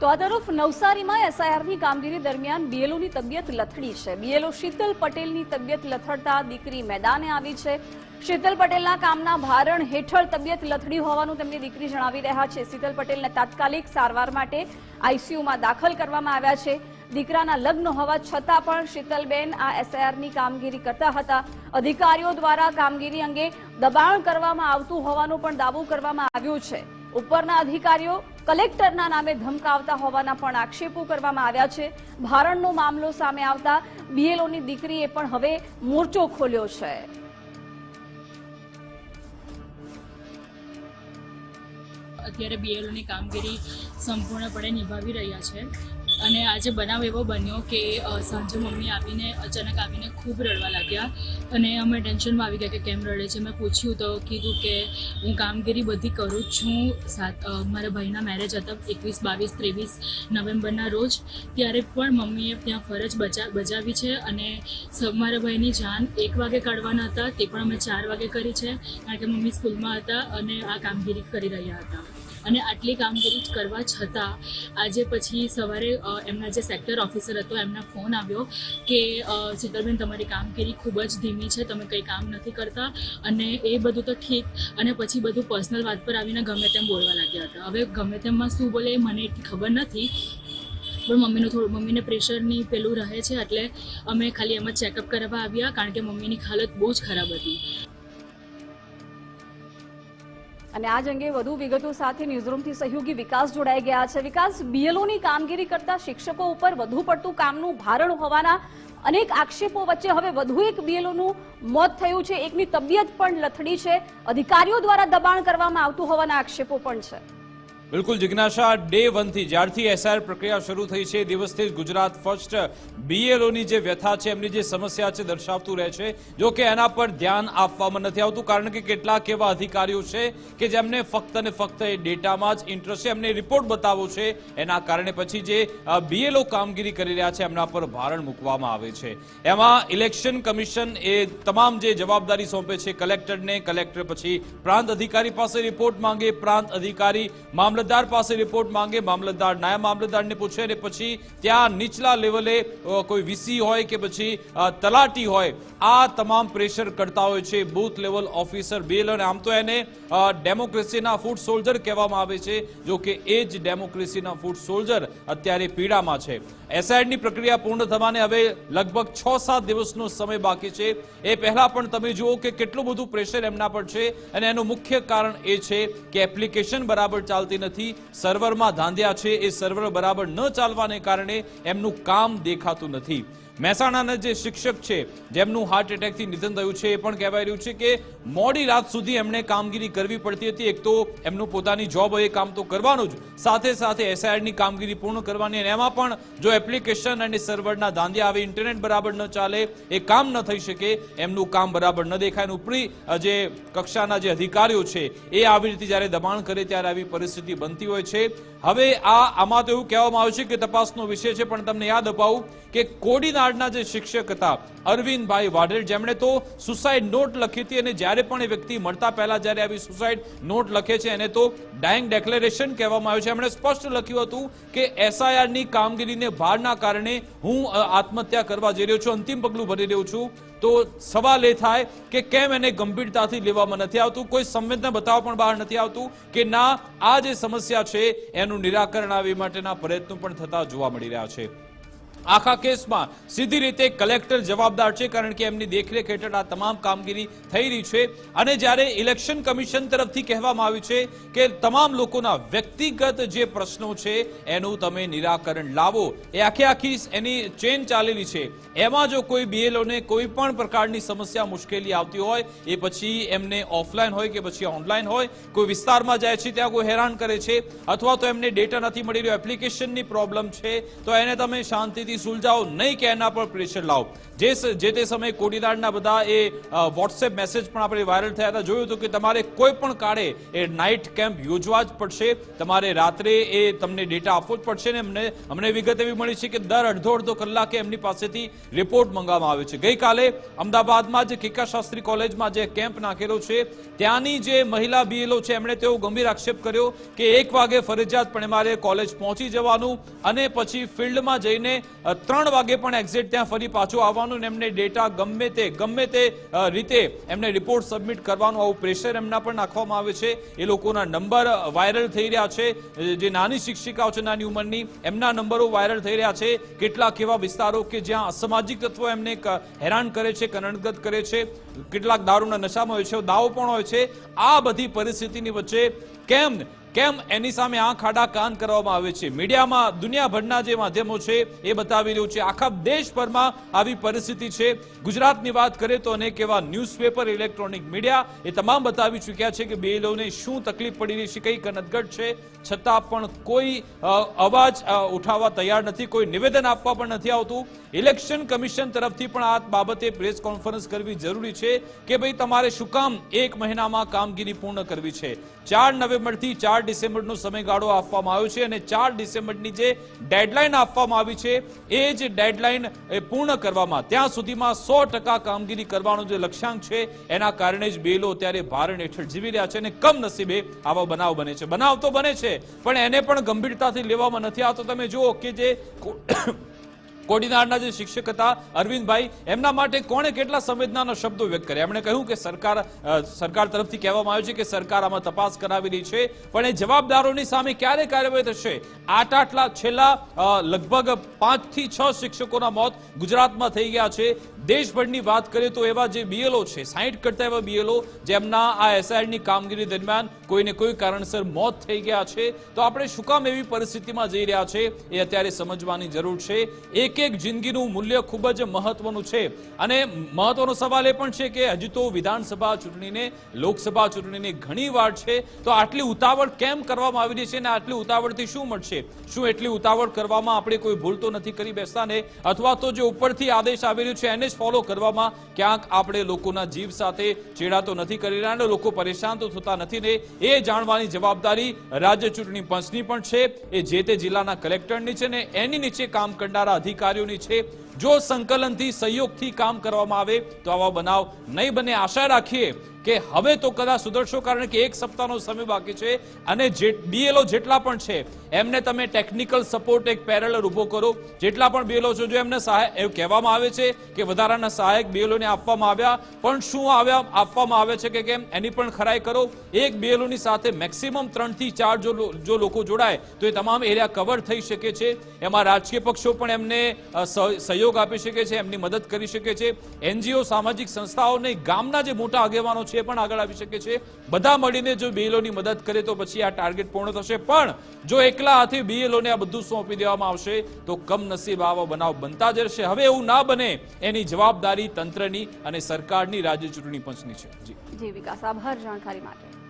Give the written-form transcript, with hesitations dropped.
તો આ તરફ નવસારીમાં એસઆઈઆરની કામગીરી દરમિયાન બીએલઓની તબિયત લથડી છે. બીએલઓ શીતલ પટેલની તબિયત લથડતા દીકરી મેદાને આવી છે. શીતલ પટેલના કામના ભારણ હેઠળ તબિયત લથડી હોવાનું તેમની દીકરી જણાવી રહ્યા છે. શીતલ પટેલને તાત્કાલિક સારવાર માટે આઈસીયુમાં દાખલ કરવામાં આવ્યા છે. દીકરાના લગ્ન હોવા છતાં પણ શીતલબેન આ એસઆઈઆરની કામગીરી કરતા હતા. અધિકારીઓ દ્વારા કામગીરી અંગે દબાણ કરવામાં આવતું હોવાનો પણ દાવો કરવામાં આવ્યો છે. ઉપરના અધિકારીઓ કલેક્ટરના નામે ધમકાવતા હોવાના પણ આક્ષેપો કરવામાં આવ્યા છે. ભારણનો મામલો સામે આવતા બીએલઓની દીકરીએ પણ હવે મોરચો ખોલ્યો છે. અત્યારે બીએલઓની કામગીરી સંપૂર્ણપણે નિભાવી રહ્યા છે અને આજે બનાવ એવો બન્યો કે સાંજે મમ્મી આવીને અચાનક આવીને ખૂબ રડવા લાગ્યા અને અમે ટેન્શનમાં આવી ગયા કે કેમ રડે છે. મેં પૂછ્યું તો કીધું કે હું કામગીરી બધી કરું જ છું. મારા ભાઈના મેરેજ હતા 21, 22, 23 નવેમ્બરના રોજ, ત્યારે પણ મમ્મીએ ત્યાં ફરજ બજાવી છે અને મારા ભાઈની જાન 1 વાગે કાઢવાના હતા તે પણ અમે 4 વાગે કરી છે, કારણ કે મમ્મી સ્કૂલમાં હતા અને આ કામગીરી કરી રહ્યા હતા. અને આટલી કામગીરી કરવા છતાં આજે પછી સવારે એમના જે સેક્ટર ઓફિસર હતો એમના ફોન આવ્યો કે શીતલબેન તમારી કામગીરી ખૂબ જ ધીમી છે, તમે કંઈ કામ નથી કરતા. અને એ બધું તો ઠીક, અને પછી બધું પર્સનલ વાત પર આવીને ગમે તેમ બોલવા લાગ્યા હતા. હવે ગમે તેમમાં શું બોલે મને એટલી ખબર નથી, પણ મમ્મીને પ્રેશરની પેલું રહે છે, એટલે અમે ખાલી એમ જ ચેકઅપ કરાવવા આવ્યા, કારણ કે મમ્મીની હાલત બહુ જ ખરાબ હતી. અને આજ અંગે વધુ વિગતો સાથે ન્યૂઝરૂમથી સહયોગી વિકાસ જોડાઈ ગયા છે. વિકાસ, બીએલઓની કામગીરી કરતા શિક્ષકો ઉપર વધુ પડતું કામનું ભારણ હોવાના અનેક આક્ષેપો વચ્ચે હવે વધુ એક બીએલઓનું મોત થયું છે. એકની તબિયત પણ લથડી છે. અધિકારીઓ દ્વારા દબાણ કરવામાં આવતું હોવાના આક્ષેપો પણ છે. બિલકુલ જિજ્ઞાસા, ડે 1 થી જ્યારથી એસઆઈઆર પ્રક્રિયા શરૂ થઈ છે દિવસથી જ ગુજરાત ફર્સ્ટ બીએલઓની જે વ્યથા છે, એમની જે સમસ્યા છે દર્શાવતું રહે છે. જો કે એના પર ધ્યાન આપવામાં નથી આવતું, કારણ કે કેટલાક એવા અધિકારીઓ છે કે જેમને ફક્ત અને ફક્ત એ ડેટામાં જ ઇન્ટરેસ્ટ છે, એમને રિપોર્ટ બતાવવો છે. એના કારણે પછી જે બીએલઓ કામગીરી કરી રહ્યા છે એમના પર ભારણ મૂકવામાં આવે છે. એમાં ઇલેક્શન કમિશન એ તમામ જે જવાબદારી સોંપે છે કલેક્ટરને, કલેક્ટર પછી પ્રાંત અધિકારી પાસે રિપોર્ટ માંગે, પ્રાંત અધિકારી મામલતદાર પાસે રિપોર્ટ માંગે, મામલતદાર નાયબ મામલતદારને પૂછે અને પછી ત્યાં નીચલા લેવલે કોઈ વીસી હોય કે પછી તલાટી હોય, આ તમામ પ્રેશર કરતા હોય છે બૂથ લેવલ ઓફિસર બીએલઓ. આમ તો એને ડેમોક્રેસીના ફૂટ સોલ્જર કહેવામાં આવે છે. જો કે એ જ ડેમોક્રેસીના ફૂટ સોલ્જર અત્યારે પીડામાં છે. એસઆઈઆરની પ્રક્રિયા પૂર્ણ થવાને હવે લગભગ 6-7 દિવસનો સમય બાકી છે. એ પહેલા પણ તમે જુઓ કે કેટલું બધું પ્રેશર એમના પર છે, અને એનું મુખ્ય કારણ એ છે કે એપ્લિકેશન બરાબર ચાલતી નથી, સર્વરમાં ધાંધ્યા છે. એ સર્વર બરાબર ન ચાલવાને કારણે એમનું કામ દેખાતું નથી. મહેસાણાના જે શિક્ષક છે જેમનું હાર્ટ એટેકથી નિધન થયું છે, એ પણ કહેવાય રહ્યું છે કે મોડી રાત સુધી એમણે કામગીરી કરવી પડતી હતી. એક તો એમનું પોતાની જોબ એ કામ તો કરવાનું જ, સાથે સાથે એસઆઈઆરની કામગીરી પૂર્ણ કરવાની, અને એમાં પણ જો એપ્લિકેશન અને સર્વરના ધાંધિયા આવે, ઇન્ટરનેટ બરાબર ન ચાલે, એ કામ ન થઈ શકે, એમનું કામ બરાબર ન દેખાય. ઉપરી જે કક્ષાના જે અધિકારીઓ છે એ આવી રીતે જ્યારે દબાણ કરે ત્યારે આવી પરિસ્થિતિ બનતી હોય છે. હવે આમાં તો એવું કહેવામાં આવે છે કે તપાસનો વિષય છે, પણ તમને યાદ અપાવું કે કોડીનાડના જે શિક્ષક હતા અરવિંદભાઈ વાઢેર, જેમણે તો સુસાઇડ નોટ લખી હતી, અને જ્યારે પણ એ વ્યક્તિ મળતા પહેલા જ્યારે આવી સુસાઇડ નોટ લખે છે એને તો ડાઇંગ ડેક્લેરેશન કહેવામાં આવે છે. એમણે સ્પષ્ટ લખ્યું હતું કે એસઆઈઆરની કામગીરીને ભારના કારણે હું આત્મહત્યા કરવા જઈ રહ્યો છું, અંતિમ પગલું ભરી રહ્યો છું. તો સવાલ એ થાય કે કેમ એને ગંભીરતાથી લેવામાં નથી આવતું, કોઈ સંવેદના બતાવવા પણ બહાર નથી આવતું કે ના આ જે સમસ્યા છે એનું નિરાકરણ આવે માટેના પ્રયત્નો પણ થતા જોવા મળી રહ્યા છે. આખા કેસમાં સીધી રીતે કલેક્ટર જવાબદાર છે, કારણ કે એમની દેખરેખ હેઠળ આ તમામ કામગીરી થઈ રહી છે. અને જ્યારે ઇલેક્શન કમિશન તરફથી કહેવામાં આવ્યું છે કે તમામ લોકોના વ્યક્તિગત જે પ્રશ્નો છે એનું તમે નિરાકરણ લાવો, એ આખી એની ચેન ચાલેલી છે. એમાં જો કોઈ બીએલઓને કોઈ પણ પ્રકારની સમસ્યા મુશ્કેલી આવતી હોય, એ પછી એમને ઓફલાઈન હોય કે પછી ઓનલાઈન હોય, કોઈ વિસ્તારમાં જાય છે ત્યાં કોઈ હેરાન કરે છે, અથવા તો એમને ડેટા નથી મળી રહ્યો, એપ્લિકેશનની પ્રોબ્લેમ છે, તો એને તમે શાંતિથી પરિસ્થિતિ સુલઝાવો, નહીં કે એના પર પ્રેશર લાવો. જે તે સમયે કોડીનારના બધા એ વોટ્સએપ મેસેજ પણ આપણે વાયરલ થયા હતા. જોયું હતું કે તમારે કોઈ પણ કાળે એ નાઇટ કેમ્પ યોજવા જ પડશે, તમારે રાત્રે એ તમને ડેટા આપવો જ પડશે. ને અમને વિગત એવી મળી છે કે દર અડધો કલાકે એમની પાસેથી રિપોર્ટ મંગાવવામાં આવે છે. ગઈકાલે અમદાવાદમાં જે કેકા શાસ્ત્રી કોલેજમાં જે કેમ્પ નાખેલો છે ત્યાંની જે મહિલા બીએલઓ છે એમણે તેઓ ગંભીર આક્ષેપ કર્યો કે 1 વાગે ફરજિયાતપણે મારે કોલેજ પહોંચી જવાનું અને પછી ફિલ્ડમાં જઈને 3 વાગે પણ એક્ઝેક્ટ ત્યાં ફરી પાછું આવવાનું, ને એમને ડેટા ગમે તે રીતે એમને રિપોર્ટ સબમિટ કરવાનું, આવું પ્રેશર એમના પર નાખવામાં આવે છે. એ લોકોના નંબર વાયરલ થઈ રહ્યા છે. જે નાની શિક્ષિકાઓ છે નાની ઉંમરની, એમના નંબરો વાયરલ થઈ રહ્યા છે. કેટલાક એવા વિસ્તારો કે જ્યાં અસામાજિક તત્વો એમને હેરાન કરે છે, કનડગત કરે છે, કેટલાક દારૂના નશામાં હોય છે, દાવો પણ હોય છે. આ બધી પરિસ્થિતિની વચ્ચે કેમ એની સામે આંખ આડા કાન કરવામાં આવે છે. મીડિયામાં દુનિયાભરના જે માધ્યમો છે એ બતાવી રહ્યું છે. આખા દેશભરમાં આવી પરિસ્થિતિ છે. ગુજરાતની વાત કરીએ તો અનેક એવા ન્યૂઝપેપર, ઇલેક્ટ્રોનિક મીડિયા એ તમામ બતાવી ચૂક્યા છે કે બેલોને શું તકલીફ પડી રહી છે, કઈ કનડગત છે, છતાં પણ કોઈ અવાજ ઉઠાવવા તૈયાર નથી, કોઈ નિવેદન આપવા પણ નથી આવતું. ઇલેક્શન કમિશન તરફથી પણ આ બાબતે પ્રેસ કોન્ફરન્સ કરવી જરૂરી છે કે ભાઈ તમારે શું કામ 1 મહિનામાં કામગીરી પૂર્ણ કરવી છે. 4 નવેમ્બરથી 4 ડિસેમ્બરનો સમયગાળો આપવામાં આવ્યો છે અને 4 ડિસેમ્બરની જે ડેડલાઇન આપવામાં આવી છે એ જ ડેડલાઇન પૂર્ણ કરવામાં, ત્યાં સુધીમાં 100% કામગીરી કરવાનો જે લક્ષ્યાંક છે એના કારણે જ બેલો અત્યારે ભારણ હેઠળ જીવી રહ્યા છે. અને કમનસીબે આવા બનાવ બને છે. બનાવ તો બને છે પણ એને પણ ગંભીરતાથી લેવામાં નથી આવતો. તમે જુઓ કે જે કોડીનારના જે શિક્ષક હતા અરવિંદભાઈ, એમના માટે કોણે કેટલા સંવેદનાના શબ્દો વ્યક્ત કર્યા. એમણે કહ્યું કે સરકાર તરફથી કહેવામાં આવ્યું છે કે સરકાર આમાં તપાસ કરાવી રહી છે, પણ એ જવાબદારોની સામે ક્યારે કાર્યવાહી થશે? આટલા છેલ્લા લગભગ 5 થી 6 શિક્ષકોના મોત ગુજરાતમાં થઈ ગયા છે. દેશભરની વાત કરીએ તો એવા જે બીએલઓ છે, 60 કરતા એવા બીએલઓ જેમના આ એસઆઈઆરની કામગીરી દરમિયાન કોઈને કોઈ કારણસર મોત થઈ ગયા છે. તો આપણે શું કામ એવી પરિસ્થિતિમાં જઈ રહ્યા છે એ અત્યારે સમજવાની જરૂર છે. એક જિંદગીનું મૂલ્ય ખૂબ જ મહત્વનું છે. અને મહત્વનો સવાલ એ પણ છે કે હજી તો વિધાનસભા ચૂંટણીને, લોકસભા ચૂંટણીને ઘણી વાર છે, તો આટલી ઉતાવળ કેમ કરવામાં આવી રહી છે અને આટલી ઉતાવળથી શું મળશે? શું એટલી ઉતાવળ કરવામાં આપણે કોઈ ભૂલ તો નથી કરી બેસતા ને? અથવા તો જે ઉપરથી આદેશ આવી રહ્યો છે એને જ ફોલો કરવામાં ક્યાંક આપણે લોકોના જીવ સાથે ચેડા તો નથી કરી રહ્યા અને લોકો પરેશાન તો થતા નથી ને? એ જાણવાની જવાબદારી રાજ્ય ચૂંટણી પંચની પણ છે, એ જે તે જિલ્લાના કલેક્ટરની છે ને એની નીચે કામ કરનારા અધિકારીઓની છે. જો સંકલનથી, સહયોગથી કામ કરવામાં આવે તો આવા બનાવ નહીં બને. આશા રાખીએ કે હવે તો કદાચ સુધરશો, કારણ કે 1 સપ્તાહનો સમય બાકી છે અને બીએલઓ જેટલા પણ છે એમને તમે ટેકનિકલ સપોર્ટ એક પેરેલલ ઉભો કરો. જેટલા પણ બીએલઓ છે, જો એમને સહાય, એવું કહેવામાં આવે છે કે વધારાના સહાયક બીએલઓને આપવામાં આવ્યા, પણ શું આપવામાં આવે છે કે કેમ એની પણ ખરાઈ કરો. એક બીએલઓની સાથે મેક્સિમમ 3 થી 4 જો લોકો જોડાય તો એ તમામ એરિયા કવર થઈ શકે છે. એમાં રાજકીય પક્ષો પણ એમને સહયોગ આપી શકે છે, એમની મદદ કરી શકે છે. એનજીઓ, સામાજિક સંસ્થાઓને, ગામના જે મોટા આગેવાનો છે પણ આગળ આવી શકે છે. બધા મળીને જો બીએલઓની મદદ કરે તો પછી આ ટાર્ગેટ પૂર્ણ થશે. પણ જો એકલા હાથે બીએલઓને આ બધું સોંપી દેવામાં આવશે તો કમનસીબ આવા બનાવ બનતા જ રહેશે. હવે એવું ના બને એની જવાબદારી તંત્રની અને સરકારની, રાજ્ય ચૂંટણી પંચની છે. જી વિકાસ, આભાર જાણકારી માટે.